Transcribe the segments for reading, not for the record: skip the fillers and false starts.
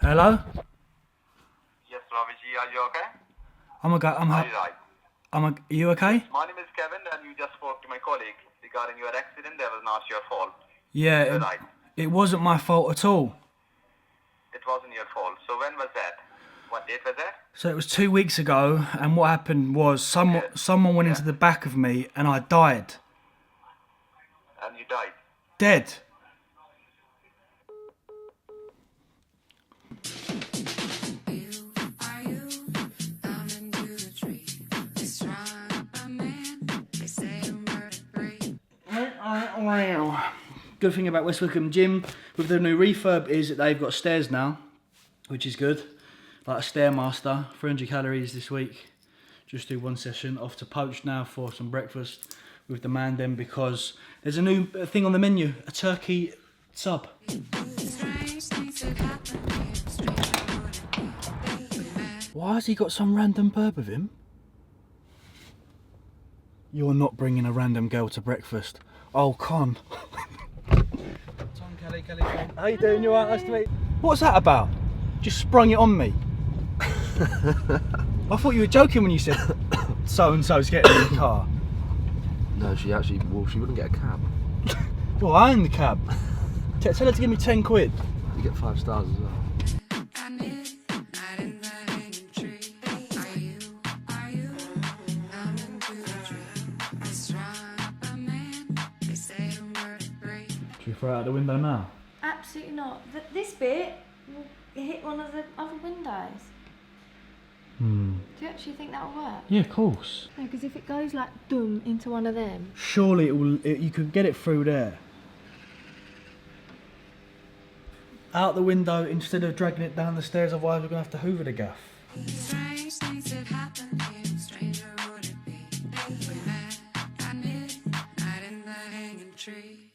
Hello? Yes, Raviji, are you okay? Are you okay? My name is Kevin, and you just spoke to my colleague regarding your accident. That was not your fault. Yeah, You're right. it wasn't my fault at all. It wasn't your fault. So when was that? What date was that? So it was 2 weeks ago, and what happened was someone went into the back of me, and I died. And you died. Dead. Good thing about West Wickham Gym with the new refurb is that they've got stairs now, which is good. Like a Stairmaster, 300 calories this week. Just do one session. Off to Poach now for some breakfast with the man then, because there's a new thing on the menu, a turkey sub. Why has he got some random burp with him? You're not bringing a random girl to breakfast. Oh, con. Kelly. How you doing? You alright? Nice to meet you. What's that about? Just sprung it on me. I thought you were joking when you said so-and-so's getting in the car. No, she wouldn't get a cab. Well, I own the cab. Tell her to give me 10 quid. You get 5 stars as well. Should we throw it out the window now? Absolutely not. This bit will hit one of the other windows. Do you actually think that'll work? Yeah, of course. No, because if it goes like boom into one of them. Surely you could get it through there. Out the window instead of dragging it down the stairs, otherwise we're going to have to hoover the gaff. Strange things that happen here, stranger would it be? We met at midnight in the hanging tree.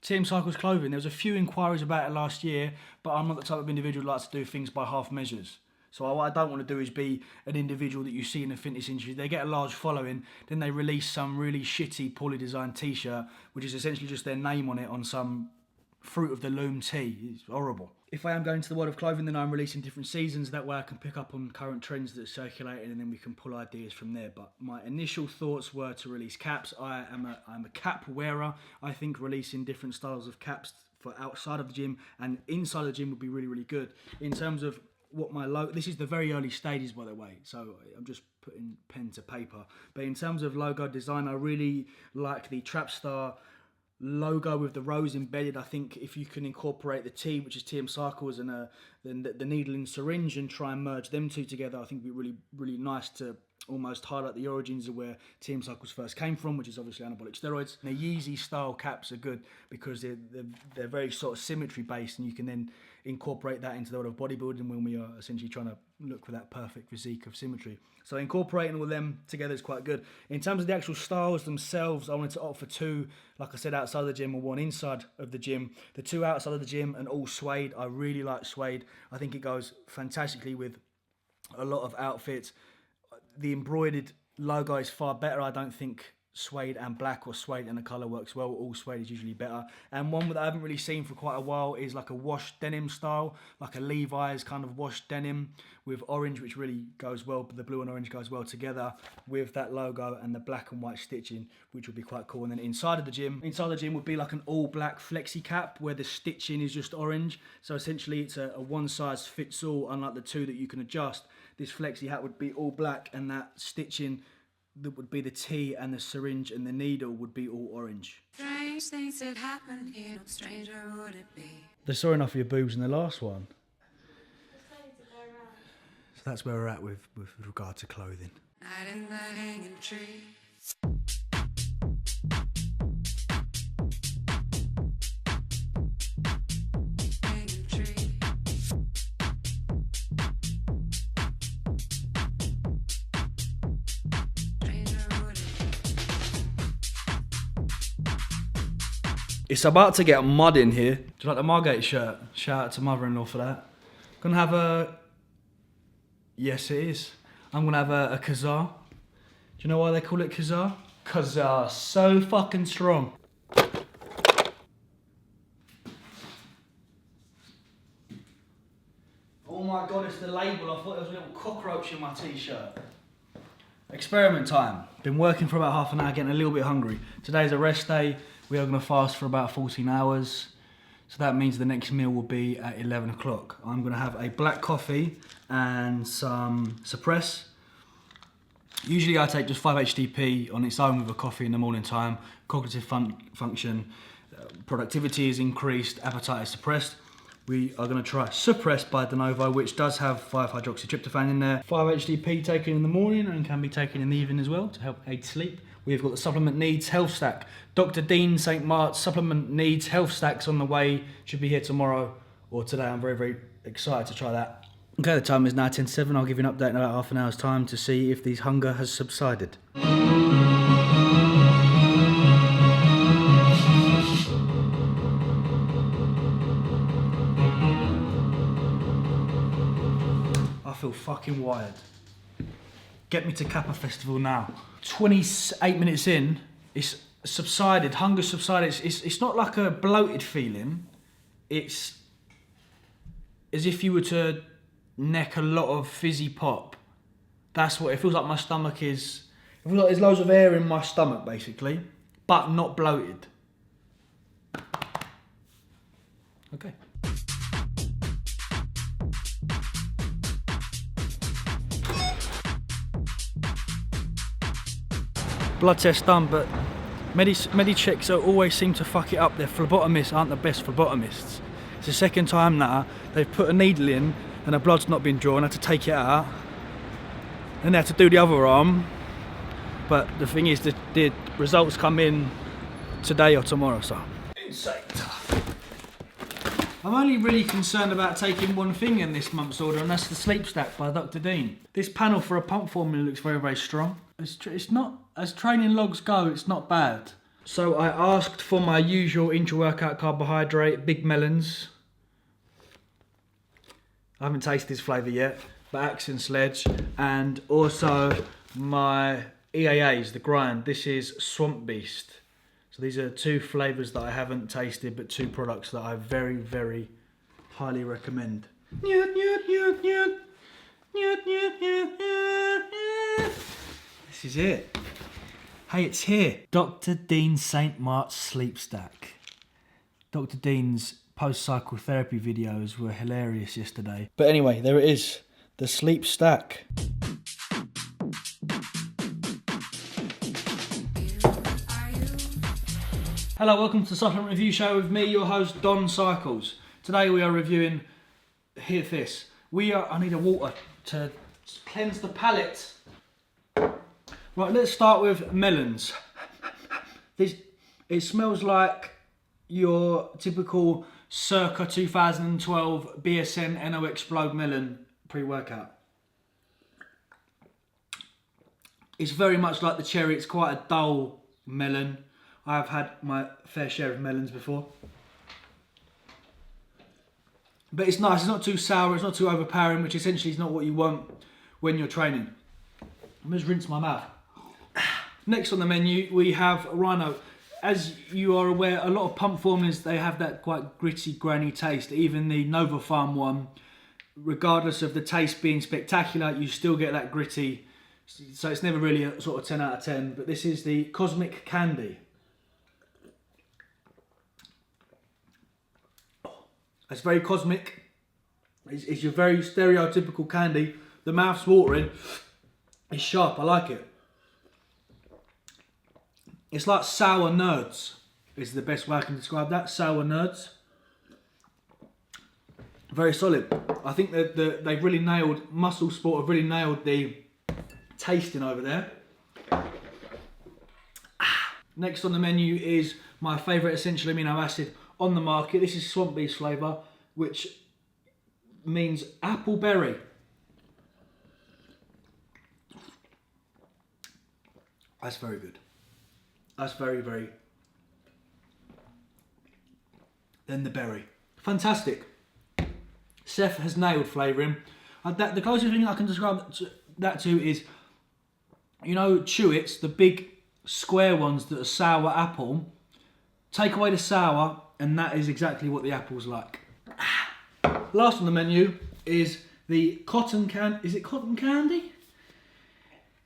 TM Cycles clothing, there was a few inquiries about it last year, but I'm not the type of individual who likes to do things by half measures. So what I don't want to do is be an individual that you see in the fitness industry. They get a large following, then they release some really shitty, poorly designed t-shirt, which is essentially just their name on it on some Fruit of the Loom tee. It's horrible. If I am going to the world of clothing, then I'm releasing different seasons. That way I can pick up on current trends that are circulating, and then we can pull ideas from there. But my initial thoughts were to release caps. I'm a cap wearer. I think releasing different styles of caps for outside of the gym and inside the gym would be really, really good. In terms of what my logo, this is the very early stages, by the way, so I'm just putting pen to paper. But in terms of logo design, I really like the Trapstar logo with the rose embedded. I think if you can incorporate the T, which is TM Cycles, and then the needle and syringe, and try and merge them two together, I think it'd be really, really nice to almost highlight the origins of where TM Cycles first came from, which is obviously anabolic steroids. And the Yeezy style caps are good because they're very sort of symmetry based, and you can then incorporate that into the world of bodybuilding when we are essentially trying to look for that perfect physique of symmetry. So incorporating all them together is quite good. In terms of the actual styles themselves, I wanted to opt for two, like I said, outside of the gym and one inside of the gym. The two outside of the gym and all suede. I really like suede. I think it goes fantastically with a lot of outfits. The embroidered logo is far better. I don't think suede and black or suede and the colour works well. All suede is usually better. And one that I haven't really seen for quite a while is like a wash denim style, like a Levi's kind of wash denim with orange, which really goes well, but the blue and orange goes well together with that logo and the black and white stitching, which would be quite cool. And then inside the gym would be like an all black flexi cap where the stitching is just orange. So essentially it's a one size fits all, unlike the two that you can adjust. This flexi hat would be all black, and that stitching that would be the T and the syringe and the needle would be all orange. Strange things that happen here, no stranger would it be? They saw enough of your boobs in the last one. So that's where we're at with regard to clothing. Night in the hanging tree. Hanging tree. It's about to get mud in here. Do you like the Margate shirt? Shout out to mother-in-law for that. Gonna have a... Yes, it is. I'm gonna have a Kazar. Do you know why they call it Kazar? Kazar, so fucking strong. Oh my god, it's the label. I thought there was a little cockroach in my t-shirt. Experiment time. Been working for about half an hour, getting a little bit hungry. Today's a rest day. We are going to fast for about 14 hours. So that means the next meal will be at 11 o'clock. I'm going to have a black coffee and some Suppress. Usually I take just 5-HTP on its own with a coffee in the morning time. Cognitive function, productivity is increased, appetite is suppressed. We are going to try Suppress by De Novo, which does have 5-hydroxytryptophan in there. 5-HTP taken in the morning and can be taken in the evening as well to help aid sleep. We've got the Supplement Needs Health Stack. Dr. Dean St. Mark's Supplement Needs Health Stack's on the way. Should be here tomorrow or today. I'm very, very excited to try that. Okay, the time is now 10:07. I'll give you an update in about half an hour's time to see if the hunger has subsided. I feel fucking wired. Get me to Kappa Festival now. 28 minutes in, it's subsided, hunger subsided. It's not like a bloated feeling. It's as if you were to neck a lot of fizzy pop. That's what it feels like. My stomach is, it feels like there's loads of air in my stomach basically, but not bloated. Okay. Blood test done, but Medichecks always seem to fuck it up. Their phlebotomists aren't the best phlebotomists. It's the second time now they've put a needle in and the blood's not been drawn. I had to take it out. Then they had to do the other arm. But the thing is, the results come in today or tomorrow, so. Insane. I'm only really concerned about taking one thing in this month's order, and that's the Sleep Stack by Dr. Dean. This panel for a pump formula looks very, very strong. It's not, as training logs go, it's not bad. So I asked for my usual intra-workout carbohydrate, big melons. I haven't tasted this flavour yet, but Action Sledge, and also my EAAs, the grind. This is Swamp Beast. So these are two flavours that I haven't tasted, but two products that I very, very highly recommend. This is it. Hey, it's here. Dr. Dean St. Mark's Sleep Stack. Dr. Dean's post-cycle therapy videos were hilarious yesterday. But anyway, there it is. The Sleep Stack. Hello, welcome to the Supplement Review Show with me, your host, Don Cycles. Today we are reviewing, hear this, I need a water to cleanse the palate. Right, let's start with melons. It smells like your typical circa 2012 BSN NO Explode melon pre-workout. It's very much like the cherry, it's quite a dull melon. I've had my fair share of melons before. But it's nice, it's not too sour, it's not too overpowering, which essentially is not what you want when you're training. I'm just rinse my mouth. Next on the menu, we have Rhino. As you are aware, a lot of pump formulas, they have that quite gritty, grainy taste. Even the Nova Farm one, regardless of the taste being spectacular, you still get that gritty. So it's never really a sort of 10 out of 10. But this is the Cosmic Candy. It's very cosmic. It's your very stereotypical candy. The mouth's watering. It's sharp, I like it. It's like sour nerds, is the best way I can describe that. Sour nerds. Very solid. I think that they've really nailed, Muscle Sport have really nailed the tasting over there. Next on the menu is my favourite essential amino acid on the market. This is Swamp Beast flavour, which means apple berry. That's very good. That's very, very... Then the berry. Fantastic. Seth has nailed flavouring. The closest thing I can describe that to is, you know, Chewits, the big square ones that are sour apple. Take away the sour, and that is exactly what the apple's like. Last on the menu is the cotton can. Is it cotton candy?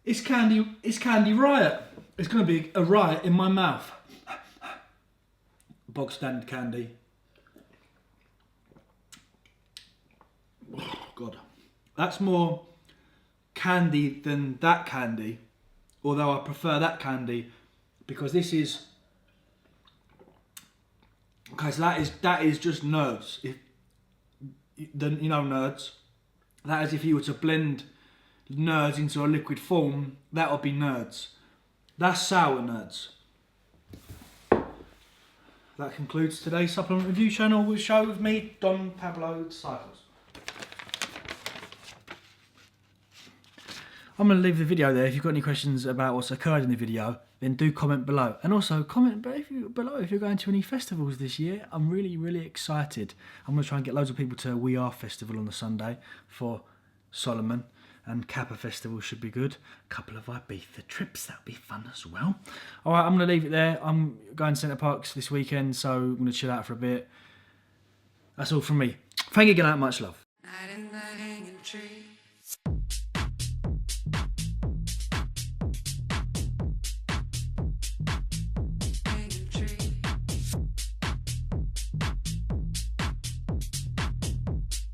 It's candy. It's candy riot. It's going to be a riot in my mouth. Bog standard candy. Oh God, that's more candy than that candy. Although I prefer that candy because this is. Okay, so that is just nerds. If then you know nerds, that is if you were to blend nerds into a liquid form, that would be nerds. That's sour nerds. That concludes today's supplement review channel with show with me, Don Pablo Cycles. I'm going to leave the video there. If you've got any questions about what's occurred in the video, then do comment below. And also comment below if you're going to any festivals this year. I'm really, really excited. I'm going to try and get loads of people to We Are Festival on the Sunday for Solomon. And Kappa Festival should be good. A couple of Ibiza trips, that'll be fun as well. Alright, I'm going to leave it there. I'm going to Centre Parks this weekend, so I'm going to chill out for a bit. That's all from me. Thank you again, much love. Night in the hanging tree.